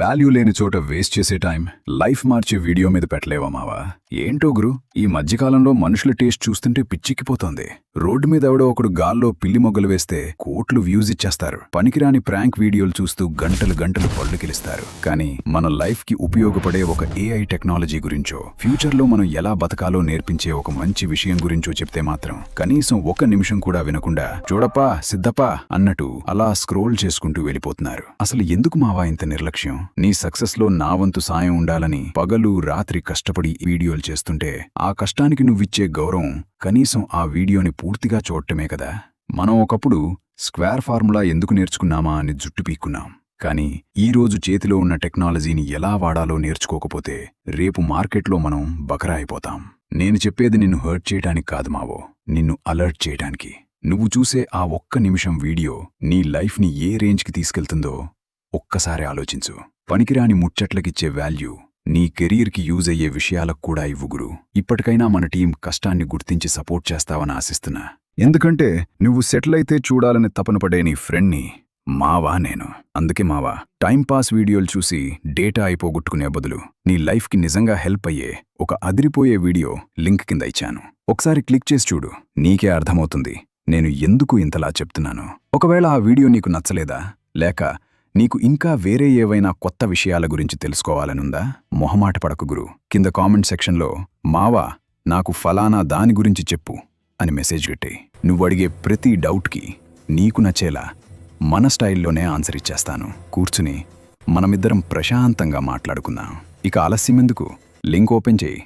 Value లేని చోట waste చేసే టైం లైఫ్ మార్చే వీడియో మీద పెట్టలేవా మావా? ఏంటో గురు, ఈ మధ్యకాలంలో మనుషుల టేస్ట్ చూస్తుంటే పిచ్చిక్కిపోతోంది. రోడ్డు మీద ఎవడో ఒకడు గాల్లో పిల్లి మొగ్గలు వేస్తే కోట్లు వ్యూస్ ఇచ్చేస్తారు. పనికిరాని ప్రాంక్ వీడియోలు చూస్తూ గంటలు గంటలు పళ్ళు కిలిస్తారు. కానీ మన లైఫ్ కి ఉపయోగపడే ఒక ఏఐ టెక్నాలజీ గురించో, ఫ్యూచర్లో మనం ఎలా బతకాలో నేర్పించే ఒక మంచి విషయం గురించో చెప్తే మాత్రం కనీసం ఒక నిమిషం కూడా వినకుండా చూడప్పా సిద్ధప్పా అన్నట్టు అలా స్క్రోల్ చేసుకుంటూ వెళ్ళిపోతున్నారు. అసలు ఎందుకు మావా ఇంత నిర్లక్ష్యం? నీ సక్సెస్ లో నా వంతు సాయం ఉండాలని పగలు రాత్రి కష్టపడి వీడియోలు చేస్తుంటే ఆ కష్టానికి నువ్విచ్చే గౌరవం కనీసం ఆ వీడియోని పూర్తిగా చూడటమే కదా. మనం ఒకప్పుడు స్క్వేర్ ఫార్ములా ఎందుకు నేర్చుకున్నామా అని జుట్టు పీక్కున్నాం. కానీ ఈరోజు చేతిలో ఉన్న టెక్నాలజీని ఎలా వాడాలో నేర్చుకోకపోతే రేపు మార్కెట్లో మనం బకరా అయిపోతాం. నేను చెప్పేది నిన్ను హర్ట్ చేయడానికి కాదు మావో, నిన్ను అలర్ట్ చేయడానికి. నువ్వు చూసే ఆ ఒక్క నిమిషం వీడియో నీ లైఫ్ని ఏ రేంజ్కి తీసుకెళ్తుందో ఒక్కసారి ఆలోచించు. పనికిరాని ముచ్చట్లకిచ్చే వాల్యూ నీ కెరీర్కి యూజ్ అయ్యే విషయాలకు కూడా ఇవ్వుగురు. ఇప్పటికైనా మన టీం కష్టాన్ని గుర్తించి సపోర్ట్ చేస్తావని ఆశిస్తున్నా. ఎందుకంటే నువ్వు సెటిల్ అయితే చూడాలని తపన పడే నీ ఫ్రెండ్ని మావా నేను. అందుకే మావా, టైంపాస్ వీడియోలు చూసి డేటా అయిపోగొట్టుకునే బదులు నీ లైఫ్కి నిజంగా హెల్ప్ అయ్యే ఒక అదిరిపోయే వీడియో లింక్ కింద ఇచ్చాను. ఒకసారి క్లిక్ చేసి చూడు, నీకే అర్థమవుతుంది నేను ఎందుకు ఇంతలా చెప్తున్నాను. ఒకవేళ ఆ వీడియో నీకు నచ్చలేదా, లేక నీకు ఇంకా వేరే ఏవైనా కొత్త విషయాల గురించి తెలుసుకోవాలనుందా? మొహమాట పడకు గురు. కింద కామెంట్ సెక్షన్లో మావా నాకు ఫలానా దాని గురించి చెప్పు అని మెసేజ్ పెట్టే. నువ్వడిగే ప్రతి డౌట్కి నీకు నచ్చేలా మన స్టైల్లోనే ఆన్సర్ ఇచ్చేస్తాను. కూర్చుని మనమిద్దరం ప్రశాంతంగా మాట్లాడుకుందాం. ఇక ఆలస్యమెందుకు, లింక్ ఓపెన్ చేయి.